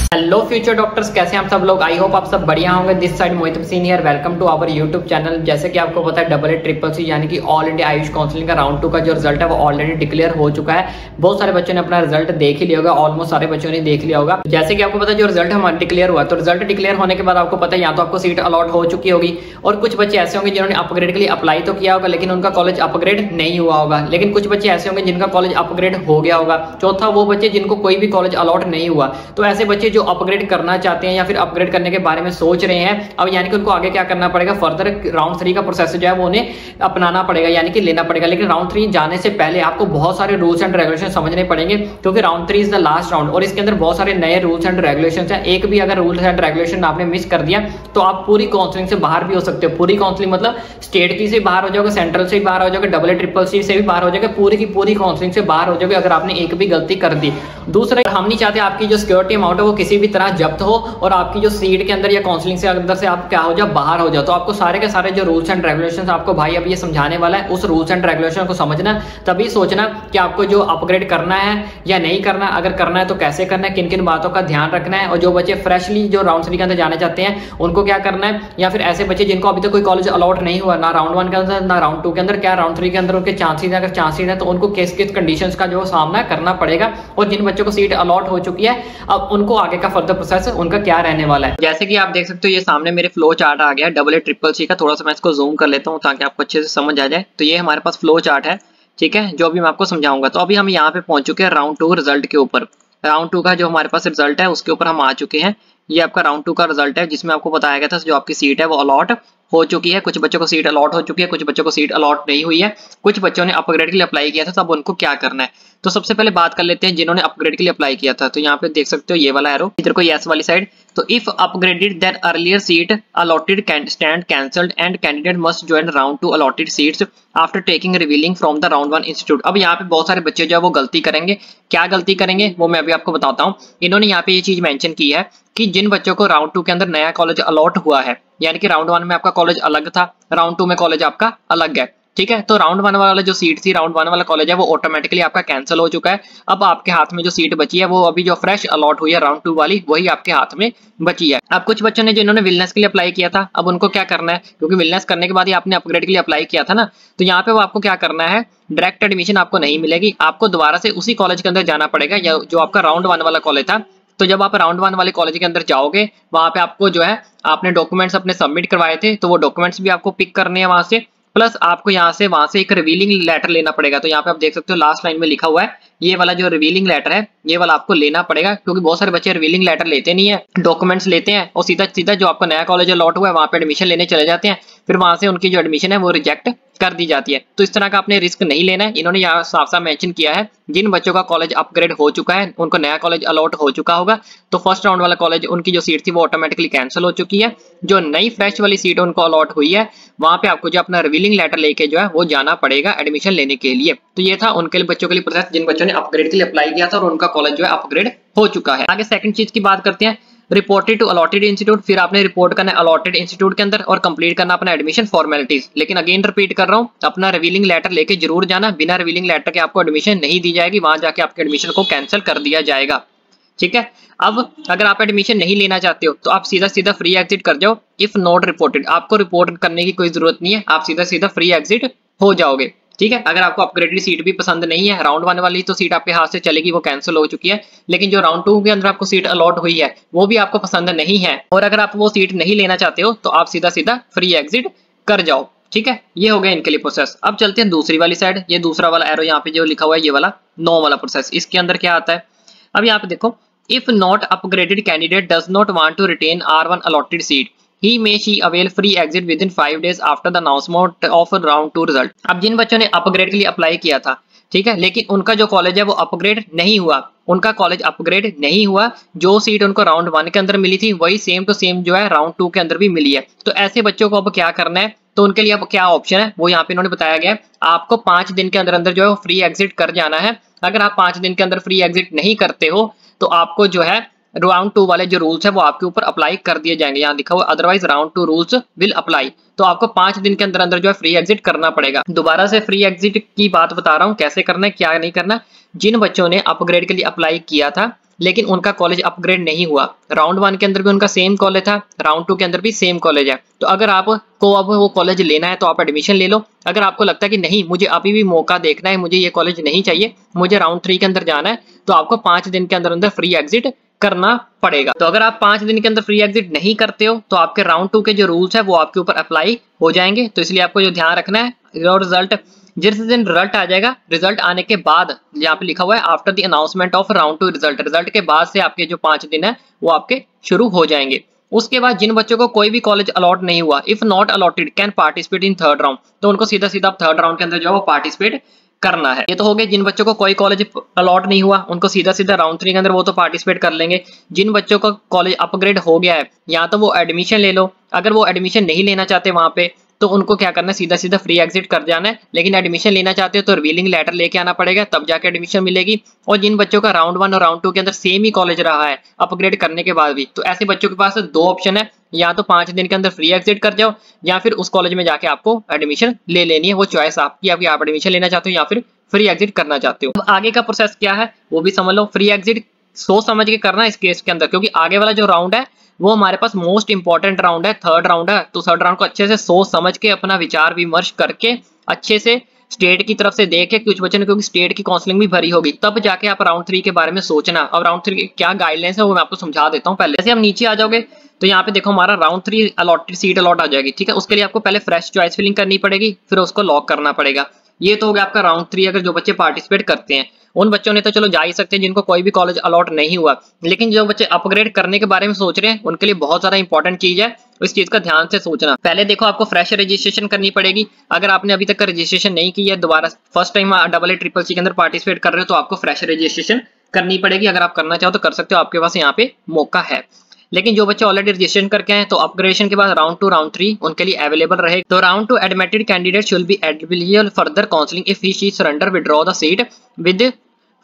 Hello future doctors, कैसे हैं आप सब लोग। आई होप आप सब बढ़िया होंगे। This side Mohit Singh here, welcome to our YouTube channel. जैसे कि आपको पता है AA-CCC यानी कि ऑल इंडिया आयुष काउंसलिंग का राउंड 2 का जो रिजल्ट है वो ऑलरेडी डिक्लेयर हो चुका है। बहुत सारे बच्चों ने अपना रिजल्ट देख ही लिया होगा, ऑलमोस्ट सारे बच्चों ने देख लिया होगा। जैसे कि आपको पता है जो रिजल्ट हमारा डिक्लेयर हुआ, तो रिजल्ट डिक्लेयर होने के बाद आपको पता है या तो आपको सीट अलॉट हो चुकी होगी और कुछ बच्चे ऐसे होंगे जिन्होंने अपग्रेड के लिए अप्लाई तो किया होगा लेकिन उनका कॉलेज अपग्रेड नहीं हुआ होगा। लेकिन कुछ बच्चे ऐसे होंगे जिनका कॉलेज अपग्रेड हो गया होगा। चौथा वो बच्चे जिनको कोई भी कॉलेज अलॉट नहीं हुआ। तो ऐसे बच्चे जो अपग्रेड करना चाहते हैं या फिर अपग्रेड करने के बारे में सोच रहे हैं, अब यानी कि उनको आगे क्या करना पड़ेगा, फर्दर राउंड 3 का प्रोसेस जो है वो उन्हें अपनाना पड़ेगा, यानी कि लेना पड़ेगा। लेकिन राउंड 3 जाने से पहले आपको बहुत सारे रूल्स एंड रेगुलेशन समझने पड़ेंगे, क्योंकि round 3 is the last round और इसके अंदर बहुत सारे नए रूल्स एंड रेगुलेशन हैं। एक भी अगर रूल्स एंड रेगुलेशन आपने मिस कर दिया तो आप पूरी काउंसलिंग से बाहर भी हो सकते हो। पूरी काउंसलिंग मतलब स्टेट की से बाहर हो जाओगे, सेंट्रल से भी बाहर हो जाओगे, AA-CCC से भी बाहर हो जाओगे, पूरी की पूरी काउंसलिंग से बाहर हो जाओगे अगर आपने एक भी गलती कर दी। दूसरा, हम नहीं चाहते आपकी जो सिक्योरिटी अमाउंट है वो किसी भी तरह जब्त हो और आपकी जो सीट के अंदर या काउंसलिंग से अंदर से आप क्या हो जाओ, बाहर हो जाओ। तो आपको सारे के सारे जो रूल्स एंड रेगुलेशंस आपको भाई अब ये समझाने वाला है, उस रूल्स एंड रेगुलेशन को समझना, तभी सोचना कि आपको जो अपग्रेड करना है या नहीं करना। अगर करना है तो कैसे करना है, किन किन बातों का ध्यान रखना है। और जो बच्चे फ्रेशली जो राउंड 3 के अंदर जाने चाहते हैं उनको क्या करना है, या फिर ऐसे बच्चे जिनको अभी तक कोई कॉलेज अलॉट नहीं हुआ, ना राउंड 1 के अंदर ना राउंड 2 के अंदर, क्या राउंड 3 के अंदर उनके चांसेस है, अगर चांसेस है तो उनको किस किस कंडीशंस का जो सामना करना पड़ेगा। और जिन बच्चों को सीट अलॉट हो चुकी है अब उनको आगे का फर्दर प्रोसेस उनका क्या रहने वाला है। जैसे कि आप देख सकते हो ये सामने मेरे फ्लो चार्ट आ गया AA-CCC का। थोड़ा सा मैं इसको जूम कर लेता हूँ ताकि आपको अच्छे से समझ आ जाए। तो ये हमारे पास फ्लो चार्ट है, ठीक है, जो अभी मैं आपको समझाऊंगा। तो अभी हम यहाँ पे पहुंच चुके हैं राउंड 2 रिजल्ट के ऊपर। राउंड 2 का जो हमारे पास रिजल्ट है उसके ऊपर हम आ चुके हैं। ये आपका राउंड 2 का रिजल्ट है जिसमें आपको बताया गया था जो आपकी सीट है वो अलॉट हो चुकी है। कुछ बच्चों को सीट अलॉट हो चुकी है, कुछ बच्चों को सीट अलॉट नहीं हुई है। कुछ बच्चों ने अपग्रेड के लिए अप्लाई किया था, तब उनको क्या करना है। तो सबसे पहले बात कर लेते हैं जिन्होंने अपग्रेड के लिए अप्लाई किया था। तो यहाँ पे देख सकते हो ये वाला एरो, इधर को यस वाली साइड। तो if upgraded then earlier seat allotted stand cancelled and candidate must join round 2 allotted seats after taking revealing from the round 1 institute. अब यहाँ पे बहुत सारे बच्चे जो है वो गलती करेंगे। क्या गलती करेंगे वो मैं अभी आपको बताता हूँ। इन्होंने यहाँ पे ये चीज मेंशन की है कि जिन बच्चों को राउंड 2 के अंदर नया कॉलेज अलॉट हुआ है, यानी कि राउंड 1 में आपका कॉलेज अलग था, राउंड 2 में कॉलेज आपका अलग है, ठीक है। तो राउंड 1 वाला जो सीट थी, राउंड 1 वाला कॉलेज है वो ऑटोमेटिकली आपका कैंसिल हो चुका है। अब आपके हाथ में जो सीट बची है वो अभी जो फ्रेश अलॉट हुई है राउंड 2 वाली, वही आपके हाथ में बची है। अब कुछ बच्चों ने जिन्होंने विलनेस के लिए अप्लाई किया था, अब उनको क्या करना है, क्योंकि विलनेस करने के बाद ही आपने अपग्रेड के लिए अप्लाई किया था ना, तो यहाँ पे वो आपको क्या करना है, डायरेक्ट एडमिशन आपको नहीं मिलेगी, आपको दोबारा से उसी कॉलेज के अंदर जाना पड़ेगा जो आपका राउंड 1 वाला कॉलेज था। तो जब आप राउंड 1 वाले कॉलेज के अंदर जाओगे, वहां पे आपको जो है आपने डॉक्यूमेंट्स अपने सबमिट करवाए थे, तो वो डॉक्यूमेंट्स भी आपको पिक करने हैं वहां से, प्लस आपको यहाँ से वहां से एक रिवीलिंग लेटर लेना पड़ेगा। तो यहाँ पे आप देख सकते हो लास्ट लाइन में लिखा हुआ है, ये वाला जो रिवीलिंग लेटर है ये वाला आपको लेना पड़ेगा, क्योंकि बहुत सारे बच्चे रिवीलिंग लेटर लेते नहीं है, डॉक्यूमेंट्स लेते हैं और सीधा सीधा जो आपका नया कॉलेज अलॉट हुआ है वहां पे एडमिशन लेने चले जाते हैं, फिर वहां से उनकी जो एडमिशन है वो रिजेक्ट कर दी जाती है। तो इस तरह का आपने रिस्क नहीं लेना है। इन्होंने यहाँ साफ साफ मेंशन किया है जिन बच्चों का कॉलेज अपग्रेड हो चुका है, उनको नया कॉलेज अलॉट हो चुका होगा, तो फर्स्ट राउंड वाला कॉलेज उनकी जो सीट थी वो ऑटोमेटिकली कैंसिल हो चुकी है। जो नई फ्रेश वाली सीट उनको अलॉट हुई है वहां पे आपको जो अपना रिवीलिंग लेटर लेके जो है वो जाना पड़ेगा एडमिशन लेने के लिए। तो ये था उनके लिए बच्चों के लिए प्रोसेस जिन बच्चों ने अपग्रेड के लिए अप्लाई किया था और उनका कॉलेज जो है अपग्रेड हो चुका है। आगे सेकंड चीज की बात करते हैं, रिपोर्टेड टू अलॉटेड इंस्टीट्यूट। फिर आपने रिपोर्ट करना है अलॉटेड इंस्टीट्यूट के अंदर और कंप्लीट करना अपना एडमिशन फॉर्मेलिटीज। लेकिन अगेन रिपीट कर रहा हूँ, अपना रिवीलिंग लेटर लेके जरूर जाना, बिना रिवीलिंग लेटर के आपको एडमिशन नहीं दी जाएगी, वहां जाके आपके एडमिशन को कैंसिल कर दिया जाएगा, ठीक है। अब अगर आप एडमिशन नहीं लेना चाहते हो तो आप सीधा सीधा फ्री एग्जिट कर जाओ। इफ नॉट रिपोर्टेड, आपको रिपोर्ट करने की कोई जरूरत नहीं है, आप सीधा सीधा फ्री एग्जिट हो जाओगे, ठीक है। अगर आपको अपग्रेडेड सीट भी पसंद नहीं है, राउंड 1 वाली तो सीट आपके हाथ से चलेगी, वो कैंसिल हो चुकी है, लेकिन जो राउंड 2 के अंदर आपको सीट अलॉट हुई है वो भी आपको पसंद नहीं है और अगर आप वो सीट नहीं लेना चाहते हो तो आप सीधा सीधा फ्री एग्जिट कर जाओ, ठीक है। ये हो गया इनके लिए प्रोसेस। अब चलते हैं दूसरी वाली साइड। ये दूसरा वाला एरो यहाँ पे जो लिखा हुआ है ये वाला 9 वाला प्रोसेस, इसके अंदर क्या आता है। अब यहाँ पे देखो, if not upgraded candidate does not want to retain R1 allotted seat, he may she avail free exit within 5 days after the announcement of round 2 result। अब जिन बच्चों ने अपग्रेड के लिए अप्लाई किया था, ठीक है, लेकिन उनका जो कॉलेज है वो अपग्रेड नहीं हुआ, उनका कॉलेज अपग्रेड नहीं हुआ, जो सीट उनको राउंड 1 के अंदर मिली थी वही सेम टू सेम जो है राउंड 2 के अंदर भी मिली है। तो ऐसे बच्चों को अब क्या करना है, तो उनके लिए अब क्या ऑप्शन है वो यहाँ पे इन्होंने बताया गया है। आपको 5 दिन के अंदर अंदर जो है फ्री एग्जिट कर जाना है। अगर आप 5 दिन के अंदर फ्री एग्जिट नहीं करते हो तो आपको जो है राउंड 2 वाले जो रूल्स है वो आपके ऊपर अप्लाई कर दिए जाएंगे। यहाँ लिखा हुआ otherwise round 2 rules will apply. तो आपको 5 दिन के अंदर अंदर जो है फ्री एग्जिट करना पड़ेगा। दोबारा से फ्री एग्जिट की बात बता रहा हूँ, कैसे करना है क्या नहीं करना। जिन बच्चों ने अपग्रेड के लिए अप्लाई किया था लेकिन उनका कॉलेज अपग्रेड नहीं हुआ। राउंड 1 के अंदर भी उनका सेम कॉलेज था, राउंड 2 के अंदर भी सेम कॉलेज है। तो अगर आपको अब वो कॉलेज लेना है तो आप एडमिशन ले लो। अगर आपको लगता है कि नहीं मुझे अभी भी मौका देखना है, मुझे ये कॉलेज नहीं चाहिए, मुझे राउंड 3 के अंदर जाना है, तो आपको 5 दिन के अंदर अंदर फ्री एग्जिट करना पड़ेगा। तो अगर आप 5 दिन के अंदर फ्री एग्जिट नहीं करते हो तो आपके राउंड 2 के जो रूल्स है वो आपके ऊपर अप्लाई हो जाएंगे। तो इसलिए आपको जो ध्यान रखना है, और रिजल्ट जिस दिन रिजल्ट आ जाएगा, रिजल्ट आने के बाद यहाँ पे लिखा हुआ है after the announcement of round 2 result, result के बाद से आपके जो 5 दिन है वो आपके शुरू हो जाएंगे। उसके बाद जिन बच्चों को कोई भी कॉलेज अलॉट नहीं हुआ, if not allotted can participate in third round, तो उनको सीधा सीधा थर्ड राउंड के अंदर जो है वो पार्टिसिपेट करना है। ये तो हो गए जिन बच्चों को कोई कॉलेज अलॉट नहीं हुआ, उनको सीधा सीधा राउंड 3 के अंदर वो तो पार्टिसिपेट कर लेंगे। जिन बच्चों का कॉलेज अपग्रेड हो गया है, या तो वो एडमिशन ले लो, अगर वो एडमिशन नहीं लेना चाहते वहां पे तो उनको क्या करना है, सीधा सीधा फ्री एग्जिट कर जाना है। लेकिन एडमिशन लेना चाहते हो तो रिवीलिंग लेटर लेके आना पड़ेगा, तब जाके एडमिशन मिलेगी। और जिन बच्चों का राउंड 1 और राउंड 2 के अंदर सेम ही कॉलेज रहा है अपग्रेड करने के बाद भी, तो ऐसे बच्चों के पास 2 ऑप्शन है, या तो 5 दिन के अंदर फ्री एग्जिट कर जाओ, या फिर उस कॉलेज में जाके आपको एडमिशन ले लेनी है। वो चॉइस आपकी, आप एडमिशन लेना चाहते हो या फिर फ्री एग्जिट करना चाहते हो। अब आगे का प्रोसेस क्या है वो भी समझ लो। फ्री एग्जिट सोच समझ के करना इस केस के अंदर, क्योंकि आगे वाला जो राउंड है वो हमारे पास मोस्ट इंपॉर्टेंट राउंड है, थर्ड राउंड है। तो थर्ड राउंड को अच्छे से सोच समझ के अपना विचार विमर्श करके अच्छे से स्टेट की तरफ से देखे, कुछ बच्चों ने क्योंकि स्टेट की काउंसलिंग भी भरी होगी, तब जाके आप राउंड 3 के बारे में सोचना। अब राउंड 3 की क्या गाइडलाइंस है वो मैं आपको समझा देता हूँ। पहले जैसे हम नीचे आ जाओगे तो यहाँ पे देखो हमारा राउंड 3 अलॉटेड सीट अलॉट आ जाएगी, ठीक है। उसके लिए आपको पहले फ्रेश चॉइस फिलिंग करनी पड़ेगी, फिर उसको लॉक करना पड़ेगा। ये तो हो गया आपका राउंड 3। अगर जो बच्चे पार्टिसिपेट करते हैं उन बच्चों ने तो चलो जा ही सकते हैं जिनको कोई भी कॉलेज अलॉट नहीं हुआ, लेकिन जो बच्चे अपग्रेड करने के बारे में सोच रहे हैं उनके लिए बहुत ज्यादा इंपॉर्टेंट चीज है, इस चीज का ध्यान से सोचना। पहले देखो आपको फ्रेश रजिस्ट्रेशन करनी पड़ेगी। अगर आपने अभी तक रजिस्ट्रेशन नहीं की है, दोबारा फर्स्ट टाइम AA-CCC के अंदर पार्टिसिपेट कर रहे हो, तो आपको फ्रेश रजिस्ट्रेशन करनी पड़ेगी। अगर आप करना चाहो तो कर सकते हो, आपके पास यहाँ पे मौका है। लेकिन जो बच्चे ऑलरेडी रजिस्ट्रेशन करके आए तो अपग्रेडेशन के बाद राउंड 2 राउंड 3 उनके लिए अवेलेबल रहेगा। तो round 2 admitted candidate should be eligible further counselling if he she surrender withdraw the seat with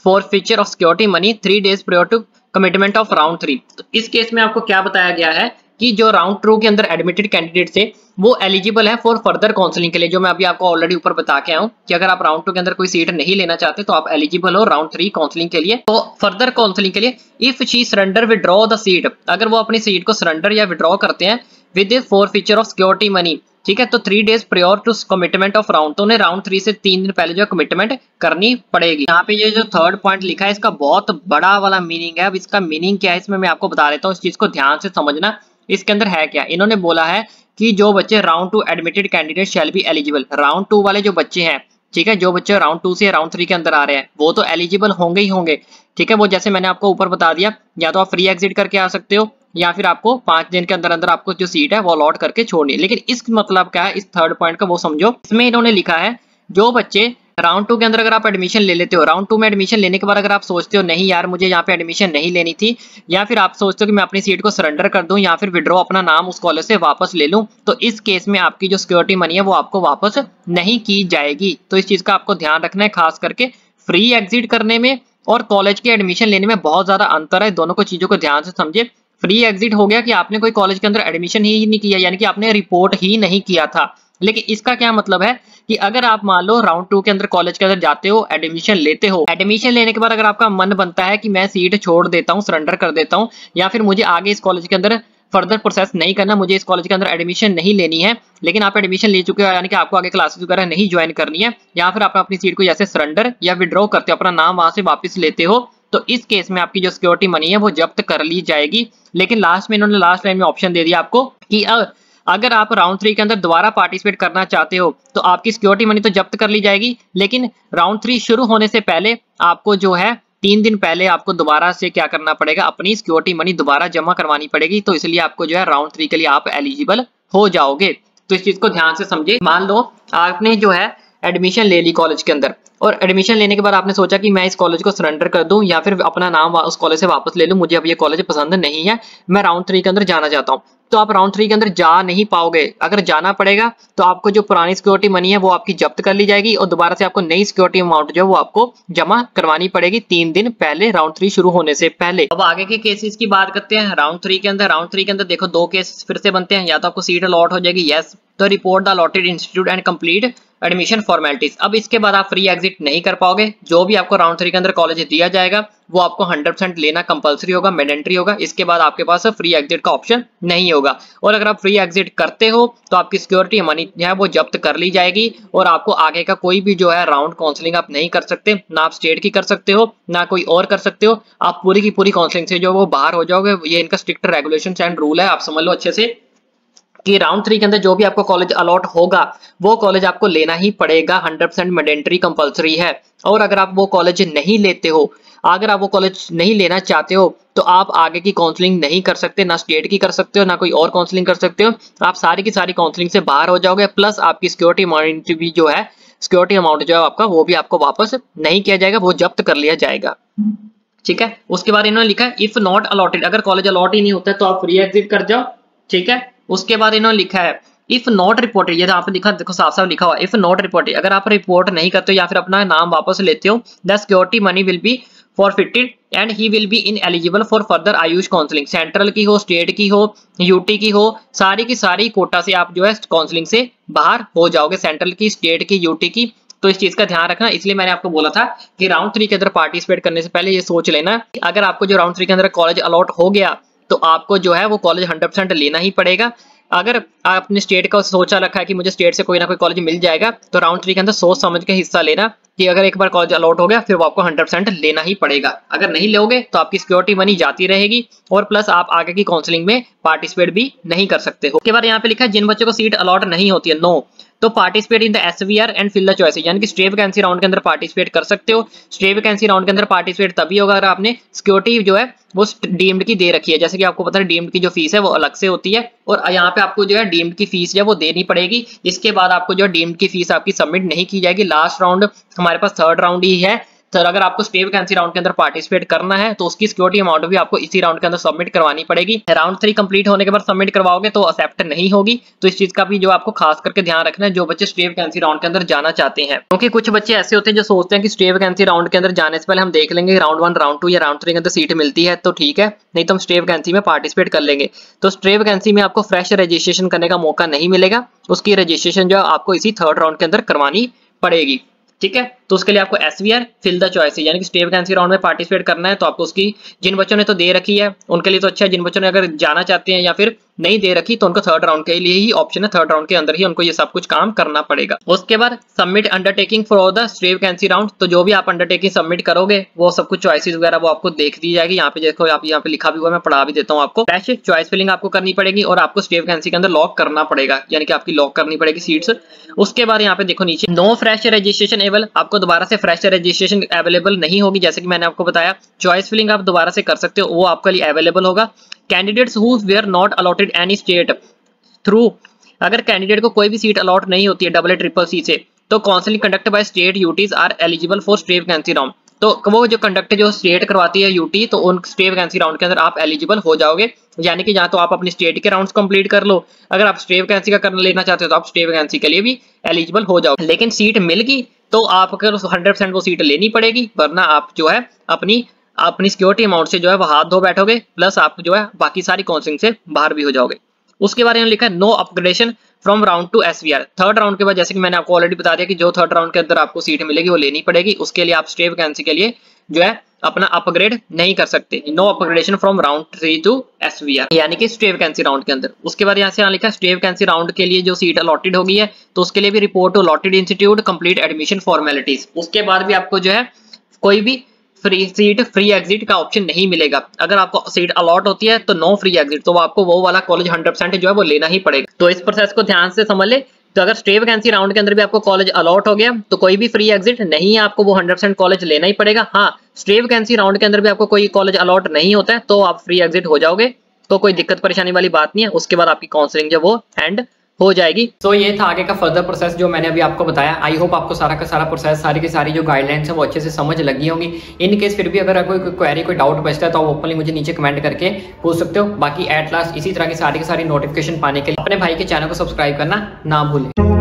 forfeiture of security money 3 days prior to commitment of round 3। तो इस केस में आपको क्या बताया गया है कि जो राउंड 2 के अंदर एडमिटेड कैंडिडेट थे वो एलिजिबल है फॉर फर्दर काउंसलिंग के लिए, जो मैं अभी आपको ऑलरेडी ऊपर बता के आया हूं कि अगर आप राउंड 2 के अंदर कोई सीट नहीं लेना चाहते तो आप एलिजिबल हो राउंड 3 काउंसलिंग के लिए। तो फर्दर काउंसलिंग के लिए if she surrender withdraw the seat, अगर वो अपनी सीट को सरेंडर या विड्रॉ करते हैं with forfeiture of security money, ठीक है, तो 3 days prior to commitment of round, तो उन्हें राउंड 3 से 3 दिन पहले जो कमिटमेंट करनी पड़ेगी। यहाँ पे ये जो थर्ड पॉइंट लिखा है इसका बहुत बड़ा वाला मीनिंग है। अब इसका मीनिंग क्या है इसमें मैं आपको बता देता हूँ, इस चीज को ध्यान से समझना। इसके अंदर है क्या, इन्होंने बोला है कि जो बच्चे round 2 admitted candidate shall be eligible, round 2 वाले जो बच्चे हैं, ठीक है, जो बच्चे राउंड 2 से राउंड 3 के अंदर आ रहे हैं वो तो एलिजिबल होंगे ही होंगे, ठीक है। वो जैसे मैंने आपको ऊपर बता दिया, या तो आप फ्री एग्जिट करके आ सकते हो या फिर आपको 5 दिन के अंदर अंदर आपको जो सीट है वो अलॉट करके छोड़नी है। लेकिन इस मतलब क्या है, इस थर्ड पॉइंट का वो समझो। इसमें इन्होंने लिखा है जो बच्चे राउंड 2 के अंदर अगर आप एडमिशन ले लेते हो, राउंड 2 में एडमिशन लेने के बाद अगर आप सोचते हो नहीं यार मुझे यहाँ पे एडमिशन नहीं लेनी थी, या फिर आप सोचते हो कि मैं अपनी सीट को सरेंडर कर दूं या फिर विड्रॉ अपना नाम उस कॉलेज से वापस ले लूं, तो इस केस में आपकी जो सिक्योरिटी मनी है वो आपको वापस नहीं की जाएगी। तो इस चीज का आपको ध्यान रखना है, खास करके फ्री एग्जिट करने में और कॉलेज के एडमिशन लेने में बहुत ज्यादा अंतर है। दोनों को चीजों को ध्यान से समझे। फ्री एग्जिट हो गया कि आपने कोई कॉलेज के अंदर एडमिशन ही नहीं किया, यानी कि आपने रिपोर्ट ही नहीं किया था। लेकिन इसका क्या मतलब है कि अगर आप मान लो राउंड 2 के अंदर कॉलेज के अंदर जाते हो, एडमिशन लेते हो, एडमिशन लेने के बाद अगर आपका मन बनता है कि मैं सीट छोड़ देता हूँ, सरेंडर कर देता हूँ, या फिर मुझे आगे इस कॉलेज के अंदर फर्दर प्रोसेस नहीं करना, मुझे इस कॉलेज के अंदर एडमिशन नहीं लेनी है, लेकिन आप एडमिशन ले चुके हो यानी कि आपको आगे क्लासेस वगैरह नहीं ज्वाइन करनी है, या फिर आप अपनी सीट को जैसे सरेंडर या विड्रॉ करते हो, अपना नाम वहां से वापस लेते हो, तो इस केस में आपकी जो सिक्योरिटी मनी है वो जब्त कर ली जाएगी। लेकिन लास्ट में इन्होंने लास्ट लाइन में ऑप्शन दे दिया आपको कि अगर आप राउंड 3 के अंदर दोबारा पार्टिसिपेट करना चाहते हो तो आपकी सिक्योरिटी मनी तो जब्त कर ली जाएगी, लेकिन राउंड 3 शुरू होने से पहले आपको जो है 3 दिन पहले आपको दोबारा से क्या करना पड़ेगा, अपनी सिक्योरिटी मनी दोबारा जमा करवानी पड़ेगी। तो इसलिए आपको जो है राउंड 3 के लिए आप एलिजिबल हो जाओगे। तो इस चीज को ध्यान से समझे। मान लो आपने जो है एडमिशन ले ली कॉलेज के अंदर, और एडमिशन लेने के बाद आपने सोचा कि मैं इस कॉलेज को सरेंडर कर दूं या फिर अपना नाम उस कॉलेज से वापस ले लूं, मुझे अब ये कॉलेज पसंद नहीं है, मैं राउंड 3 के अंदर जाना चाहता हूं। तो आप राउंड 3 के अंदर जा नहीं पाओगे। अगर जाना पड़ेगा तो आपको जो पुरानी सिक्योरिटी मनी है वो आपकी जब्त कर ली जाएगी और दोबारा से आपको नई सिक्योरिटी अमाउंट जो है वो आपको जमा करवानी पड़ेगी 3 दिन पहले, राउंड 3 शुरू होने से पहले। अब आगे के केसेस की बात करते हैं। राउंड 3 के अंदर देखो 2 केस फिर से बनते हैं। या तो आपको सीट अलॉट हो जाएगी, यस, तो report the allotted institute and complete admission formalities. अब इसके बाद आप फ्री एग्जिट नहीं कर पाओगे। जो भी आपको राउंड 3 के अंदर कॉलेज दिया जाएगा वो आपको 100% लेना कंपलसरी होगा, मैंडेटरी होगा। इसके बाद आपके पास फ्री एग्जिट का ऑप्शन नहीं होगा। और अगर आप फ्री एग्जिट करते हो तो आपकी सिक्योरिटी मनी जो है वो जब्त कर ली जाएगी और आपको आगे का कोई भी जो है राउंड काउंसलिंग आप नहीं कर सकते। ना आप स्टेट की कर सकते हो ना कोई और कर सकते हो। आप पूरी की पूरी काउंसलिंग से जो वो बाहर हो जाओगे। ये इनका स्ट्रिक्ट रेगुलेशन एंड रूल है, आप समझ लो अच्छे से कि राउंड 3 के अंदर जो भी आपको कॉलेज अलॉट होगा वो कॉलेज आपको लेना ही पड़ेगा, 100% मैंडेटरी कंपलसरी है। और अगर आप वो कॉलेज नहीं लेते हो, अगर आप वो कॉलेज नहीं लेना चाहते हो तो आप आगे की काउंसलिंग नहीं कर सकते, ना स्टेट की कर सकते हो ना कोई और काउंसलिंग कर सकते हो। आप सारी की सारी काउंसलिंग से बाहर हो जाओगे। प्लस आपकी सिक्योरिटी अमाउंट भी जो है, सिक्योरिटी अमाउंट जो है आपका, वो भी आपको वापस नहीं किया जाएगा, वो जब्त कर लिया जाएगा। ठीक है। उसके बाद इन्होंने लिखा है इफ नॉट अलॉटेड, अगर कॉलेज अलॉट ही नहीं होता है तो आप फ्री एग्जिट कर जाओ। ठीक है। उसके बाद इन्होंने लिखा है इफ नॉट रिपोर्टेड, ये आप लिखा देखो साफ साफ लिखा हुआ इफ नॉट रिपोर्टेड, अगर आप रिपोर्ट नहीं करते हो या फिर अपना नाम वापस लेते हो, the security money will be forfeited and he will be in eligible for further Ayush counselling. Central की हो, स्टेट की हो, यूटी की हो, सारी की सारी कोटा से आप जो है काउंसलिंग से बाहर हो जाओगे, सेंट्रल की, स्टेट की, यूटी की। तो इस चीज का ध्यान रखना। इसलिए मैंने आपको बोला था कि राउंड 3 के अंदर पार्टिसिपेट करने से पहले ये सोच लेना, अगर आपको जो राउंड 3 के अंदर कॉलेज अलॉट हो गया तो आपको जो है वो कॉलेज 100% लेना ही पड़ेगा। अगर आपने स्टेट का सोचा रखा है कि मुझे स्टेट से कोई ना कोई कॉलेज मिल जाएगा तो राउंड 3 के अंदर सोच समझ के हिस्सा लेना कि अगर एक बार कॉलेज अलॉट हो गया फिर वो आपको 100% लेना ही पड़ेगा। अगर नहीं लोगे तो आपकी सिक्योरिटी मनी जाती रहेगी और प्लस आप आगे की काउंसलिंग में पार्टिसिपेट भी नहीं कर सकते हो। उसके बाद यहाँ पे लिखा है जिन बच्चों को सीट अलॉट नहीं होती है, नो, तो participate in the SVR and fill the choices, यानी कि स्टे वैकेंसी राउंड के अंदर पार्टिसिपेट कर सकते हो। स्टे वैकेंसी राउंड के अंदर पार्टिसिपेट तभी होगा अगर आपने सिक्योरिटी जो है वो डीम्ड की दे रखी है। जैसे कि आपको पता है डीम्ड की जो फीस है वो अलग से होती है और यहाँ पे आपको जो है डीम्ड की फीस जो है वो देनी पड़ेगी। इसके बाद आपको जो है डीम्ड की फीस आपकी सबमिट नहीं की जाएगी। लास्ट राउंड हमारे पास थर्ड राउंड ही है। तो अगर आपको स्टे वैकेंसी राउंड के अंदर पार्टिसिपेट करना है तो उसकी सिक्योरिटी अमाउंट भी आपको इसी राउंड के अंदर सबमिट करवानी पड़ेगी। राउंड 3 कंप्लीट होने के बाद सबमिट करवाओगे तो एक्सेप्ट नहीं होगी। तो इस चीज का भी जो आपको खास करके ध्यान रखना है जो बच्चे स्टे वैकेंसी राउंड के अंदर जाना चाहते हैं, क्योंकि कुछ बच्चे ऐसे होते हैं जो सोचते हैं कि स्टे वैकेंसी राउंड के अंदर जाने से पहले हम देख लेंगे राउंड 1, राउंड 2 या राउंड 3 के अंदर सीट मिलती है तो ठीक है, नहीं तो हम स्टे वैकेंसी में पार्टिसिपेट कर लेंगे। तो स्टे वैकेंसी में आपको फ्रेश रजिस्ट्रेशन करने का मौका नहीं मिलेगा। उसकी रजिस्ट्रेशन जो आपको इसी थर्ड राउंड के अंदर करवानी पड़ेगी। ठीक है। तो उसके लिए आपको एसवीआर फिल द चॉइस, यानी कि स्टे वैकेंसी राउंड में पार्टिसिपेट करना है तो आपको उसकी, जिन बच्चों ने तो दे रखी है उनके लिए तो अच्छा है, जिन बच्चों ने अगर जाना चाहते हैं या फिर नहीं दे रखी तो उनको थर्ड राउंड के लिए ही ऑप्शन है, थर्ड राउंड के अंदर ही उनको ये सब कुछ काम करना पड़ेगा। उसके बाद submit undertaking for the stay vacancy round, तो जो भी आप अंडरटेकिंग सबमिट करोगे वो सब कुछ चॉइसेस वगैरह वो आपको देख दी जाएगी। यहाँ पे देखो आप यहाँ पे लिखा भी हुआ, मैं पढ़ा भी देता हूँ आपको। फ्रेश चॉइस फिलिंग आपको करनी पड़ेगी और आपको स्टे वैकेंसी के अंदर लॉक करना पड़ेगा, यानी कि आपकी लॉक करनी पड़ेगी सीट्स। उसके बाद यहाँ पे देखो नीचे नो फ्रेश रजिस्ट्रेशन एबल, आपको दोबारा से फ्रेश रजिस्ट्रेशन अवेलेबल नहीं होगी। जैसे कि मैंने आपको बताया चॉइस फिलिंग आप दोबारा से कर सकते हो, वो आपके लिए अवेलेबल होगा। Candidates who were not allotted any state through, अगर कैंडिडेट को कोई भी सीट अलॉट नहीं होती है CCC से तो counselling conduct by state UTs are eligible for stay vacancy round, तो वो जो कंडक्ट जो स्टेट करवाती है यूटी तो उन स्टे वैकेंसी राउंड के अंदर आप एलिजिबल हो जाओगे। यानी कि जहाँ तो आप अपनी स्टेट के राउंड्स कंप्लीट कर लो, अगर आप स्टे वैकेंसी का करना लेना चाहते हो तो आप स्टे वैकेंसी के लिए भी एलिजिबल हो जाओगे। लेकिन सीट मिल गई तो आपको 100% वो सीट लेनी पड़ेगी, वरना आप जो है अपनी सिक्योरिटी अमाउंट से जो है वो हाथ धो बैठोगे, प्लस आप जो है बाकी सारी काउंसलिंग से बाहर भी हो जाओगे। उसके बारे में लिखा है no upgradation from round two SVR, third round के बाद जैसे कि मैंने आपको ऑलरेडी बता दिया कि जो थर्ड राउंड के अंदर आपको सीट मिलेगी वो लेनी पड़ेगी। उसके लिए आप स्टे वैकेंसी के लिए जो है अपना अपग्रेड नहीं कर सकते। No upgradation from round 3 to SVR, यानी कि स्टे वैकेंसी राउंड के अंदर। उसके बाद यहाँ से लिखा है स्टे वैकेंसी राउंड के लिए जो सीट अलॉटेड हो गई है तो उसके लिए भी report to allotted institute complete admission formalities. उसके बाद भी आपको जो है कोई भी फ्री एग्जिट का ऑप्शन नहीं मिलेगा। अगर आपको सीट अलॉट होती है तो नो फ्री एग्जिट, तो आपको वो वाला कॉलेज 100% जो है वो लेना ही पड़ेगा। तो इस प्रोसेस को ध्यान से समझ ले। तो अगर स्टे वैकेंसी राउंड के अंदर भी आपको कॉलेज अलॉट हो गया तो कोई भी फ्री एग्जिट नहीं है, आपको वो 100% कॉलेज लेना ही पड़ेगा। हाँ, स्टे वैकेंसी राउंड के अंदर भी आपको कोई कॉलेज अलॉट नहीं होता है तो आप फ्री एग्जिट हो जाओगे, तो कोई दिक्कत परेशानी वाली बात नहीं है। उसके बाद आपकी काउंसलिंग जो वो एंड हो जाएगी। तो ये था आगे का फर्दर प्रोसेस जो मैंने अभी आपको बताया। आई होप आपको सारा का सारा प्रोसेस, सारी की सारी जो गाइडलाइंस है वो अच्छे से समझ लगी होंगी। इन केस फिर भी अगर कोई क्वेरी, कोई डाउट बचता है तो आप ओपनली मुझे नीचे कमेंट करके पूछ सकते हो। बाकी एट लास्ट इसी तरह की सारी नोटिफिकेशन पाने के लिए अपने भाई के चैनल को सब्सक्राइब करना ना भूलें।